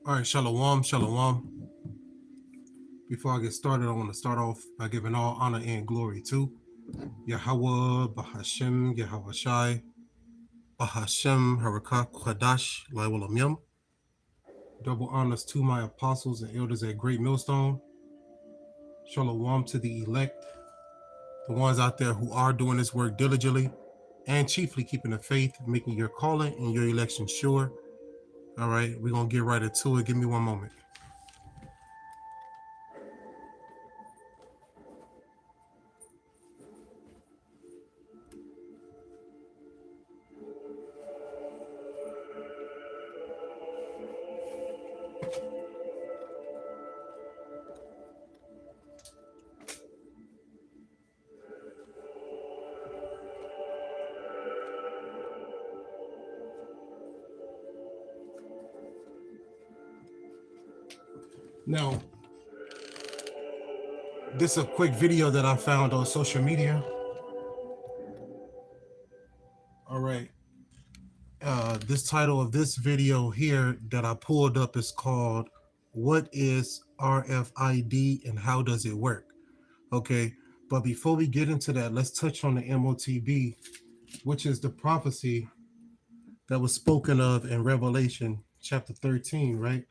All right, shalom, shalom. Before I get started, I want to start off by giving all honor and glory to Yahweh, Bahashem, Yahweh Shai, Bahashem, Harakah, Kwadash, Laiwalam Yum. Double honors to my apostles and elders at Great Millstone. Shalom to the elect, the ones out there who are doing this work diligently and chiefly keeping the faith, making your calling and your election sure. All right, we're going to get right into it. Give me one moment. Now, this is a quick video that I found on social media. All right. This title of this video here that I pulled up is called, What is RFID and how does it work? Okay. But before we get into that, let's touch on the MOTB, which is the prophecy that was spoken of in Revelation chapter 13, right?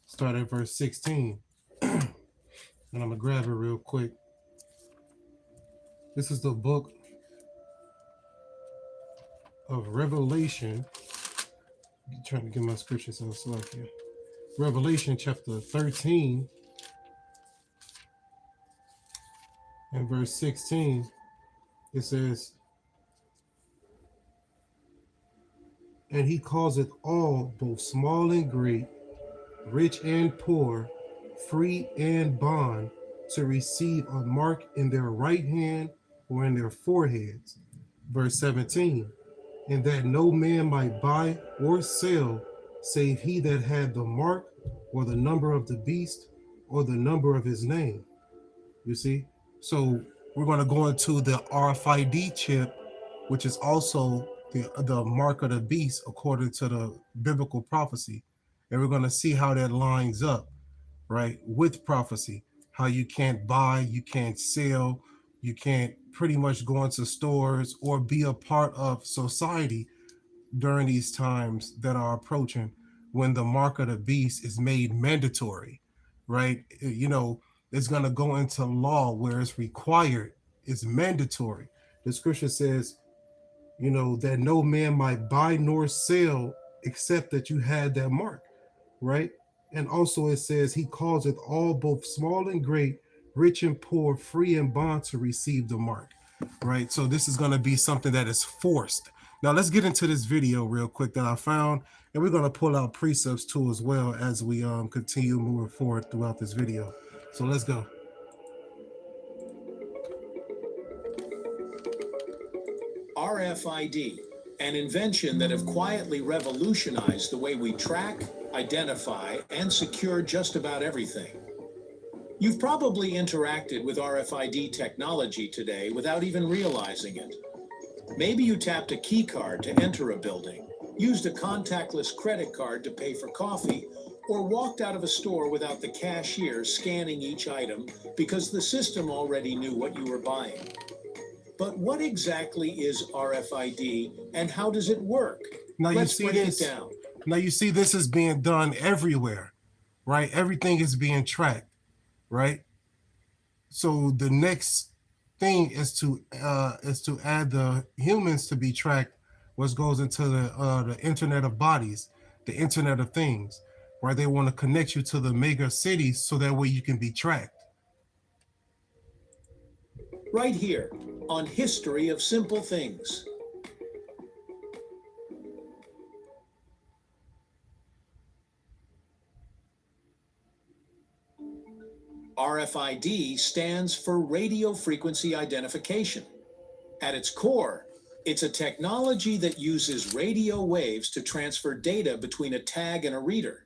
Start at verse 16. And I'm going to grab it real quick. This is the book of Revelation. I'm trying to get my scriptures on select here. Revelation chapter 13 and verse 16. It says, and he causeth all, both small and great, rich and poor, free and bond, to receive a mark in their right hand or in their foreheads. Verse 17, and that no man might buy or sell, save he that had the mark or the number of the beast or the number of his name. You see? So we're going to go into the RFID chip, which is also the mark of the beast according to the biblical prophecy. And we're going to see how that lines up, right, with prophecy. How you can't buy, you can't sell, you can't pretty much go into stores or be a part of society during these times that are approaching when the mark of the beast is made mandatory, right? You know, it's going to go into law where it's required, it's mandatory. The scripture says, you know, that no man might buy nor sell except that you had that mark, right? And also it says he causeth all, both small and great, rich and poor, free and bond, to receive the mark, right? So this is going to be something that is forced. Now let's get into this video real quick that I found, and we're going to pull out precepts too as well as we continue moving forward throughout this video. So let's go. RFID, an invention that have quietly revolutionized the way we track, identify, and secure just about everything. You've probably interacted with RFID technology today without even realizing it. Maybe you tapped a key card to enter a building, used a contactless credit card to pay for coffee, or walked out of a store without the cashier scanning each item because the system already knew what you were buying. But what exactly is RFID and how does it work? Now Let's break it down. Now you see this is being done everywhere, right? Everything is being tracked, right? So the next thing is to add the humans to be tracked, which goes into the Internet of Bodies, the Internet of Things, where they want to connect you to the mega cities so that way you can be tracked. Right here on History of Simple Things. RFID stands for radio frequency identification. At its core, it's a technology that uses radio waves to transfer data between a tag and a reader.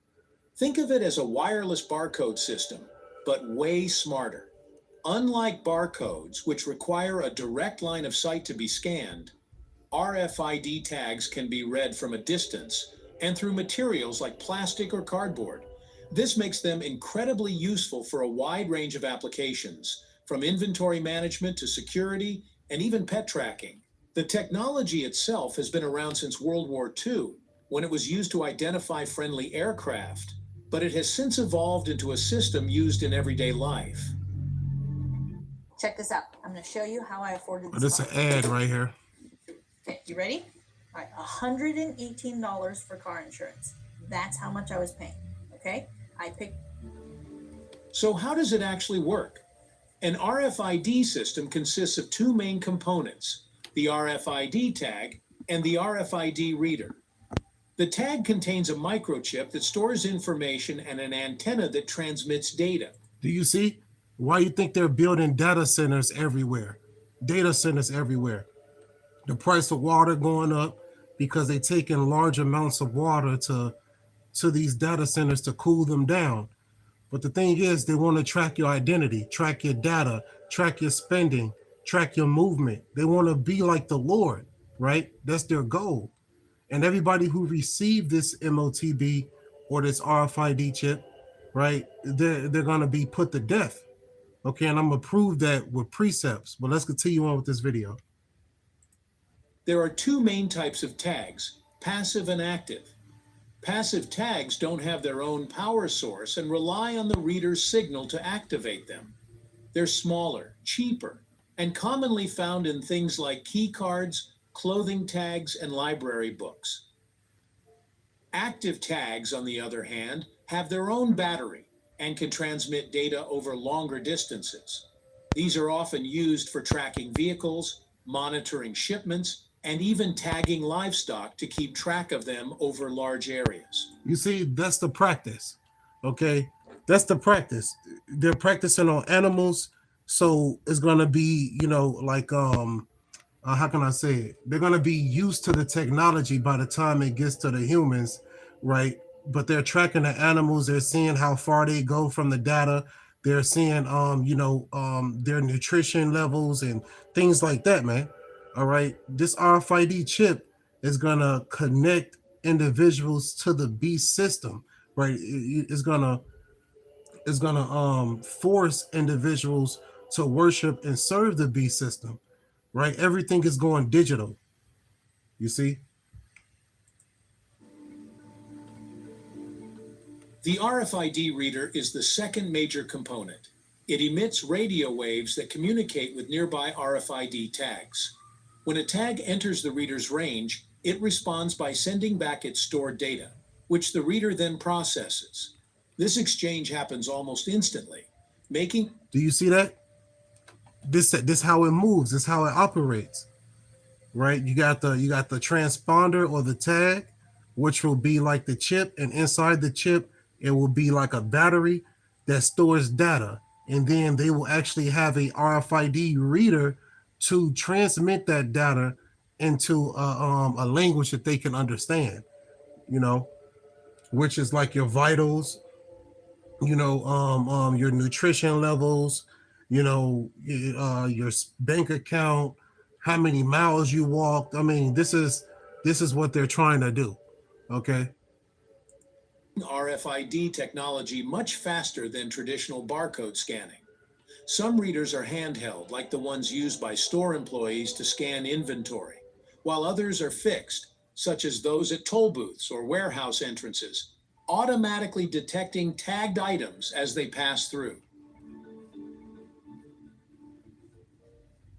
Think of it as a wireless barcode system, but way smarter. Unlike barcodes, which require a direct line of sight to be scanned, RFID tags can be read from a distance and through materials like plastic or cardboard. This makes them incredibly useful for a wide range of applications, from inventory management to security and even pet tracking. The technology itself has been around since World War II, when it was used to identify friendly aircraft, but it has since evolved into a system used in everyday life. Check this out. I'm going to show you how I afforded This this is car. an ad right here. Okay, you ready? All right, $118 for car insurance. That's how much I was paying. Okay, I picked. So how does it actually work? An RFID system consists of two main components, the RFID tag and the RFID reader. The tag contains a microchip that stores information and an antenna that transmits data. Do you see why you think they're building data centers everywhere? Data centers everywhere. The price of water going up because they take in large amounts of water to these data centers to cool them down. But the thing is, they want to track your identity, track your data, track your spending, track your movement. They want to be like the Lord, right? That's their goal. And everybody who received this MOTB or this RFID chip, right, they're going to be put to death. Okay, and I'm going to prove that with precepts. But let's continue on with this video. There are two main types of tags, passive and active. Passive tags don't have their own power source and rely on the reader's signal to activate them. They're smaller, cheaper, and commonly found in things like key cards, clothing tags, and library books. Active tags, on the other hand, have their own battery and can transmit data over longer distances. These are often used for tracking vehicles, monitoring shipments, and even tagging livestock to keep track of them over large areas. You see, that's the practice, okay? That's the practice. They're practicing on animals, so it's going to be, you know, like, how can I say it? They're going to be used to the technology by the time it gets to the humans, right? But they're tracking the animals. They're seeing how far they go from the data. They're seeing, their nutrition levels and things like that, man. All right. This RFID chip is going to connect individuals to the beast system, right? It's going to force individuals to worship and serve the beast system, right? Everything is going digital. You see? The RFID reader is the second major component. It emits radio waves that communicate with nearby RFID tags. When a tag enters the reader's range, it responds by sending back its stored data, which the reader then processes. This exchange happens almost instantly, making... Do you see that? This how it moves. This how it operates, right? You got the transponder or the tag, which will be like the chip, and inside the chip, it will be like a battery that stores data. And then they will actually have a RFID reader to transmit that data into a language that they can understand, you know, which is like your vitals, you know, your nutrition levels, you know, your bank account, how many miles you walked. I mean, this is what they're trying to do. Okay. RFID technology much faster than traditional barcode scanning. Some readers are handheld, like the ones used by store employees to scan inventory, while others are fixed, such as those at toll booths or warehouse entrances, automatically detecting tagged items as they pass through.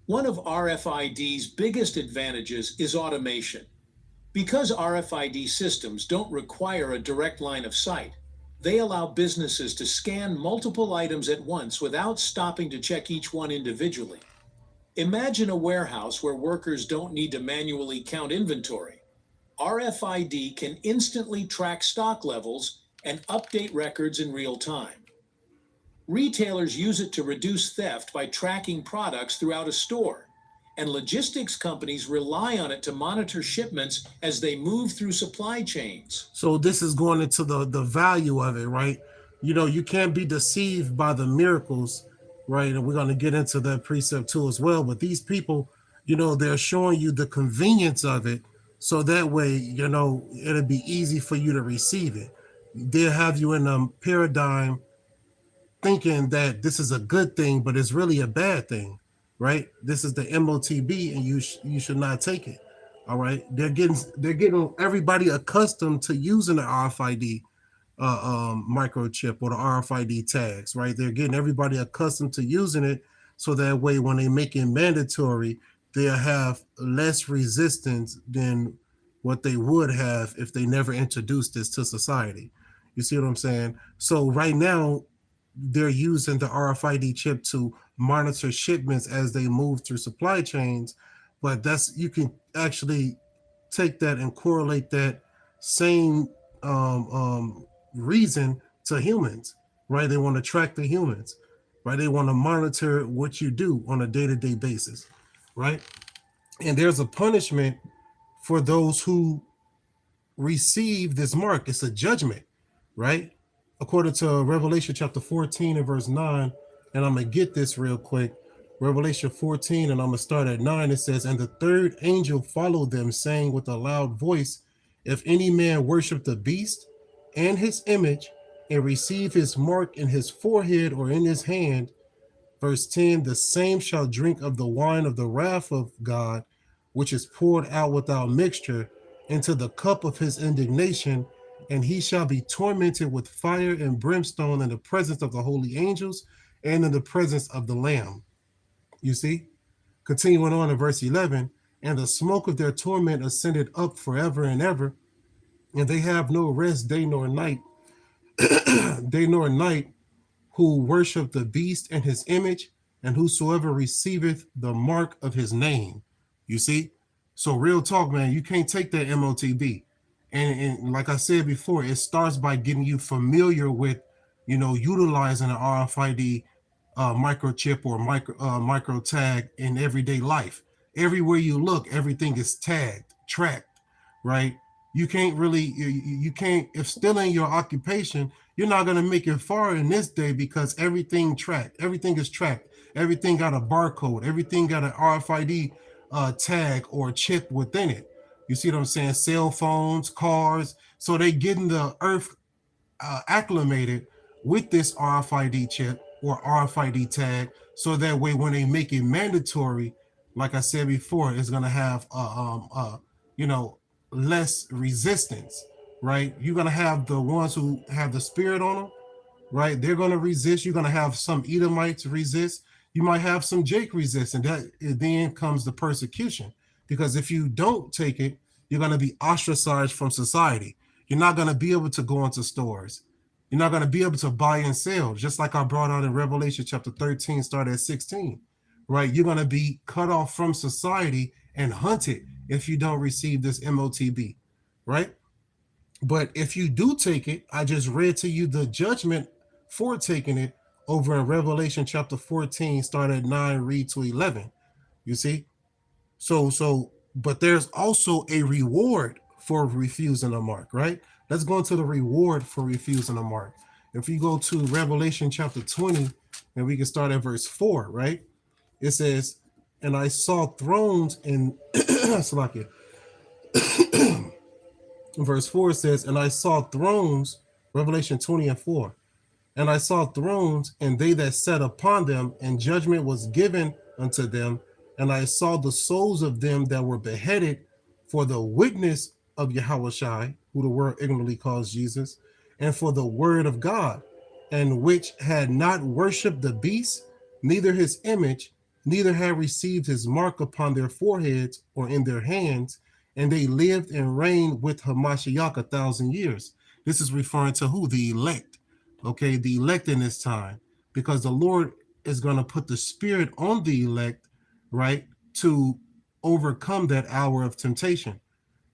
One of RFID's biggest advantages is automation. Because RFID systems don't require a direct line of sight, they allow businesses to scan multiple items at once without stopping to check each one individually. Imagine a warehouse where workers don't need to manually count inventory. RFID can instantly track stock levels and update records in real time. Retailers use it to reduce theft by tracking products throughout a store, and logistics companies rely on it to monitor shipments as they move through supply chains. So this is going into the value of it, right? You know, you can't be deceived by the miracles, right? And we're going to get into that precept too as well. But these people, you know, they're showing you the convenience of it. So that way, you know, it'll be easy for you to receive it. they'll have you in a paradigm thinking that this is a good thing, but it's really a bad thing, right? This is the MOTB, and you should not take it. All right, they're getting everybody accustomed to using the RFID microchip or the RFID tags, right? They're getting everybody accustomed to using it, so that way when they make it mandatory, they'll have less resistance than what they would have if they never introduced this to society. You see what I'm saying? So right now, they're using the RFID chip to monitor shipments as they move through supply chains. But that's, you can actually take that and correlate that same reason to humans, right? They want to track the humans, right? They want to monitor what you do on a day-to-day basis, right? And there's a punishment for those who receive this mark. It's a judgment, right? According to Revelation chapter 14 and verse 9, and I'm going to get this real quick. Revelation 14, and I'm going to start at 9. It says, "And the third angel followed them, saying with a loud voice, If any man worship the beast and his image, and receive his mark in his forehead or in his hand," verse 10, "the same shall drink of the wine of the wrath of God, which is poured out without mixture into the cup of his indignation, and he shall be tormented with fire and brimstone in the presence of the holy angels and in the presence of the Lamb." You see? Continuing on in verse 11, "And the smoke of their torment ascended up forever and ever, and they have no rest day nor night, day nor night, who worship the beast and his image, and whosoever receiveth the mark of his name." You see? So real talk, man, you can't take that MOTB. And like I said before, it starts by getting you familiar with, utilizing an RFID microchip or micro tag in everyday life. Everywhere you look, everything is tagged, tracked, right? You can't really, you can't, if still in your occupation, you're not going to make it far in this day, because everything tracked, everything is tracked, everything got a barcode, everything got an RFID tag or chip within it. You see what I'm saying? Cell phones, cars. So they getting the earth acclimated with this RFID chip or RFID tag, so that way when they make it mandatory, like I said before, it's gonna have you know less resistance, right? You're gonna have the ones who have the spirit on them, right? They're gonna resist. You're gonna have some Edomites resist. You might have some Jake resist, and that then comes the persecution. Because if you don't take it, you're gonna be ostracized from society. You're not gonna be able to go into stores. You're not going to be able to buy and sell, just like I brought out in Revelation chapter 13, start at 16, right? You're going to be cut off from society and hunted if you don't receive this MOTB, right? But if you do take it, I just read to you the judgment for taking it over in Revelation chapter 14, start at 9, read to 11. You see? But there's also a reward for refusing the mark, right? Let's go into the reward for refusing the mark. If you go to Revelation chapter 20, and we can start at verse 4, right? It says, "And I saw thrones in Salakia." Verse 4 says, "And I saw thrones," Revelation 20 and 4. "And I saw thrones, and they that sat upon them, and judgment was given unto them. And I saw the souls of them that were beheaded for the witness of Yahushua," who the world ignorantly calls Jesus, "and for the word of God, and which had not worshipped the beast, neither his image, neither had received his mark upon their foreheads or in their hands, and they lived and reigned with Hamashiach 1,000 years." This is referring to who? The elect. Okay, the elect in this time, because the Lord is going to put the spirit on the elect, right, to overcome that hour of temptation,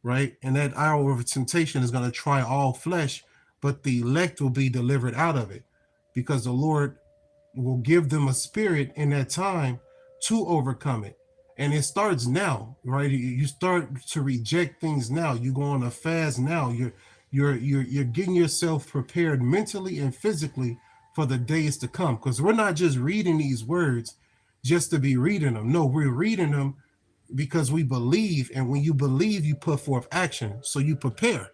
right? And that hour of temptation is going to try all flesh, but the elect will be delivered out of it, because the Lord will give them a spirit in that time to overcome it. And it starts now, right? You start to reject things now. You go on a fast now. You're getting yourself prepared mentally and physically for the days to come, because we're not just reading these words just to be reading them. No, we're reading them because we believe, and when you believe, you put forth action. So you prepare,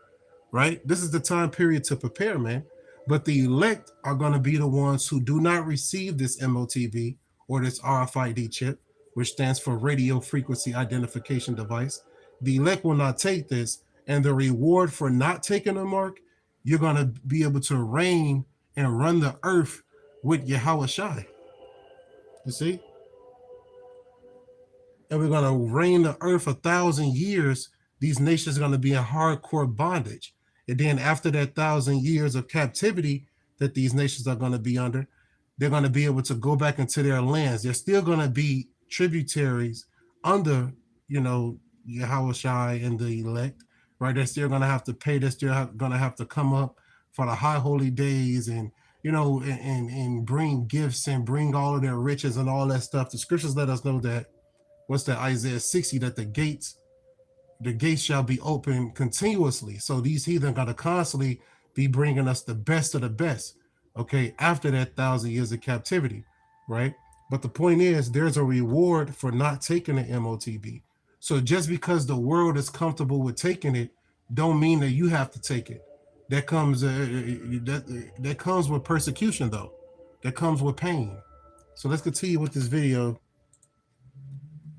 right? This is the time period to prepare, man. But the elect are going to be the ones who do not receive this MOTB or this RFID chip, which stands for radio frequency identification device. The elect will not take this, and the reward for not taking the mark, you're going to be able to reign and run the earth with Yahweh Shai. You see? And we're going to reign the earth 1,000 years. These nations are going to be in hardcore bondage. And then after that 1,000 years of captivity that these nations are going to be under, they're going to be able to go back into their lands. They're still going to be tributaries under, Yahweh Shai and the elect, right? They're still going to have to pay. They're still going to have to come up for the high holy days and, and bring gifts and bring all of their riches and all that stuff. The scriptures let us know that, what's that, Isaiah 60, that the gates shall be open continuously. So these heathen got to constantly be bringing us the best of the best, okay, after that 1,000 years of captivity, right? But the point is, there's a reward for not taking the MOTB. So just because the world is comfortable with taking it, don't mean that you have to take it. That comes that comes with persecution, though. That comes with pain. So let's continue with this video.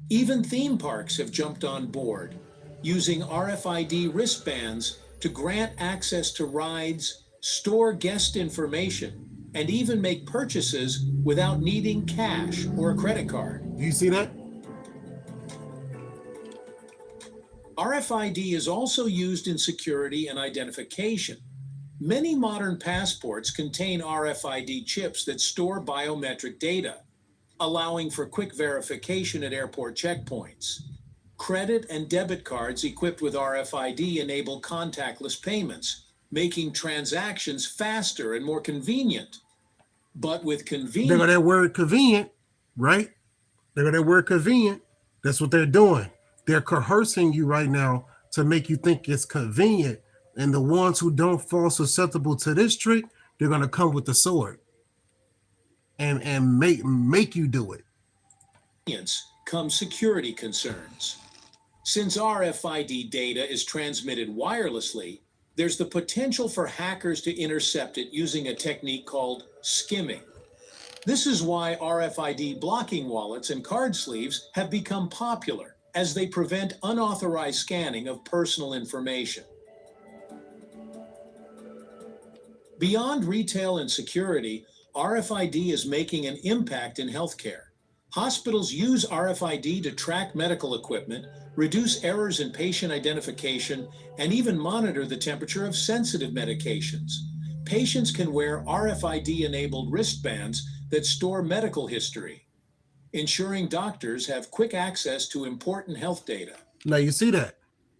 Even theme parks have jumped on board, using RFID wristbands to grant access to rides, store guest information, and even make purchases without needing cash or a credit card. Do you see that? RFID is also used in security and identification. Many modern passports contain RFID chips that store biometric data, allowing for quick verification at airport checkpoints. Credit and debit cards equipped with RFID enable contactless payments, making transactions faster and more convenient. But with convenient... They got that word convenient, right? They got that word convenient. That's what they're doing. They're coercing you right now to make you think it's convenient. And the ones who don't fall susceptible to this trick, they're going to come with the sword and make you do it. Come security concerns. Since RFID data is transmitted wirelessly, there's the potential for hackers to intercept it using a technique called skimming. This is why RFID blocking wallets and card sleeves have become popular, as they prevent unauthorized scanning of personal information. Beyond retail and security, RFID is making an impact in healthcare. Hospitals use RFID to track medical equipment, reduce errors in patient identification, and even monitor the temperature of sensitive medications. Patients can wear RFID-enabled wristbands that store medical history, ensuring doctors have quick access to important health data. Now you see that.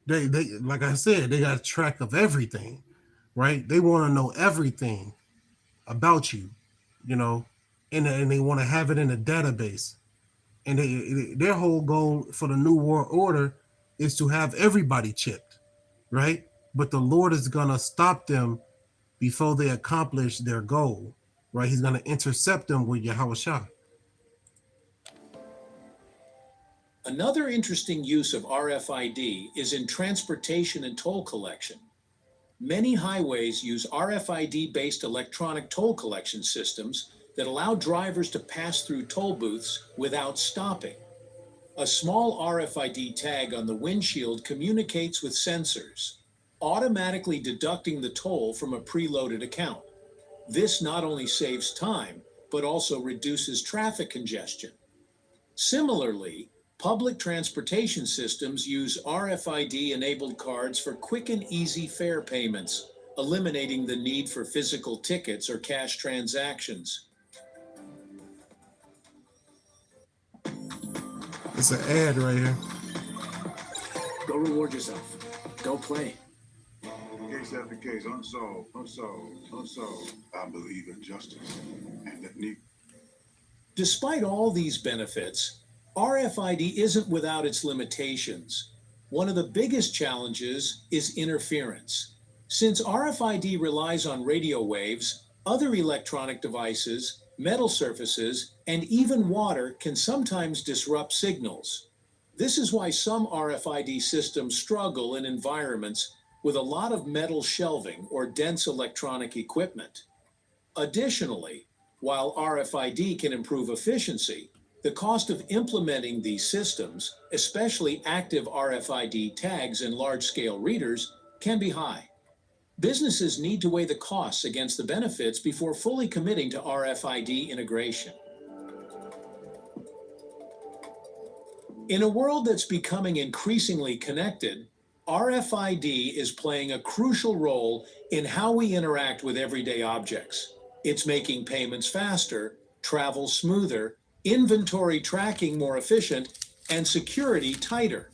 They like I said, they got track of everything, right? They want to know everything about you, and they want to have it in a database. And their whole goal for the New World Order is to have everybody chipped, right? But the Lord is going to stop them before they accomplish their goal, right? He's going to intercept them with Yahweh Shai. Another interesting use of RFID is in transportation and toll collection. Many highways use RFID-based electronic toll collection systems that allow drivers to pass through toll booths without stopping. A small RFID tag on the windshield communicates with sensors, automatically deducting the toll from a preloaded account. This not only saves time, but also reduces traffic congestion. Similarly, public transportation systems use RFID-enabled cards for quick and easy fare payments, eliminating the need for physical tickets or cash transactions. It's an ad right here. Go reward yourself. Go play. Case after case, unsolved. I believe in justice and that need. Despite all these benefits, RFID isn't without its limitations. One of the biggest challenges is interference. Since RFID relies on radio waves, other electronic devices, metal surfaces, and even water can sometimes disrupt signals. This is why some RFID systems struggle in environments with a lot of metal shelving or dense electronic equipment. Additionally, while RFID can improve efficiency, the cost of implementing these systems, especially active RFID tags in large-scale readers, can be high. Businesses need to weigh the costs against the benefits before fully committing to RFID integration. In a world that's becoming increasingly connected, RFID is playing a crucial role in how we interact with everyday objects. It's making payments faster, travel smoother, inventory tracking more efficient, and security tighter.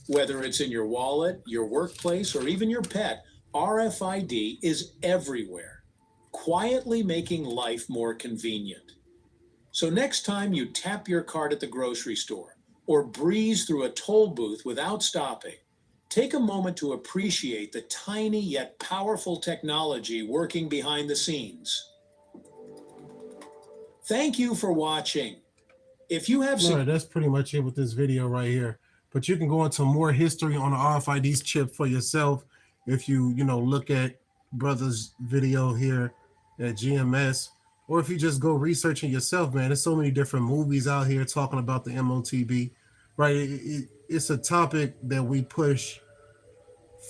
Whether it's in your wallet, your workplace, or even your pet, RFID is everywhere, quietly making life more convenient. So next time you tap your card at the grocery store or breeze through a toll booth without stopping, take a moment to appreciate the tiny yet powerful technology working behind the scenes. Thank you for watching. If you have All right, that's pretty much it with this video right here. But you can go into more history on the RFID chip for yourself if you look at brother's video here at GMS, or if you just go researching yourself, man. There's so many different movies out here talking about the MOTB, right? It's a topic that we push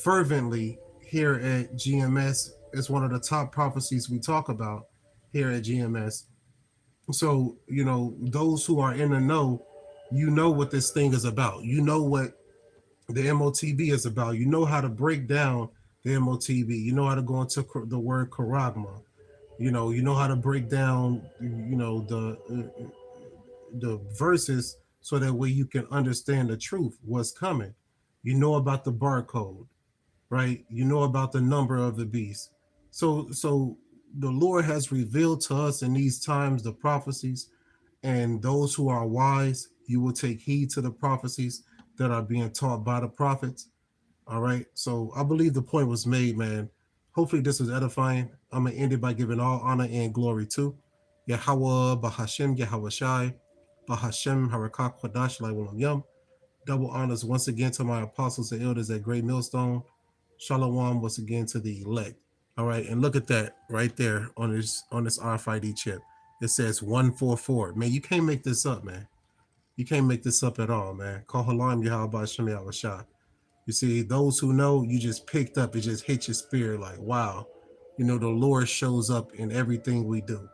fervently here at GMS. It's one of the top prophecies we talk about here at GMS. So, those who are in the know, what this thing is about. You know what the MOTB is about. You know how to break down the MOTB. You know how to go into the word charagma. You know how to break down, the verses so that way you can understand the truth, what's coming. You know about the barcode, right? You know about the number of the beast. So the Lord has revealed to us in these times the prophecies, and those who are wise, you will take heed to the prophecies that are being taught by the prophets. All right. So I believe the point was made, man. Hopefully this was edifying. I'm going to end it by giving all honor and glory to Yahweh, Bahashem, Yahweh Shai, Bahashem, Harakak, Kwadash, Lai Yum. Double honors once again to my apostles and elders at Great Millstone. Shalom once again to the elect. All right, and look at that right there on this RFID chip. It says 144. Man, you can't make this up, man. You can't make this up at all, man. Call Halam Yahweh Shem Yahweh Shah. You see, those who know, you just picked up, it just hit your spirit like, wow. The Lord shows up in everything we do.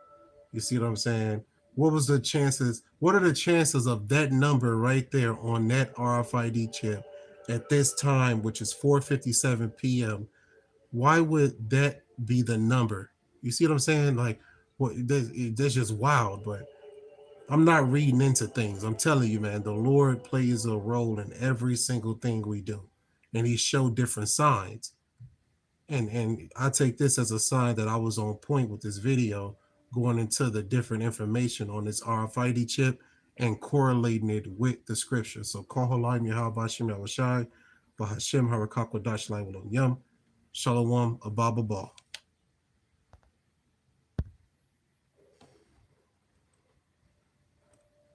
You see what I'm saying? What are the chances of that number right there on that RFID chip at this time, which is 4:57 p.m.? Why would that be the number? You see what I'm saying? Like, that's just wild. But I'm not reading into things. I'm telling you, man, the Lord plays a role in every single thing we do, and He showed different signs. And I take this as a sign that I was on point with this video, going into the different information on this RFID chip and correlating it with the scripture. So, Kohalayim Yahweh Shem Yahweh Shai, Bahashem Harakak Wadash Lai Yum. Shalom, Ababa Ba.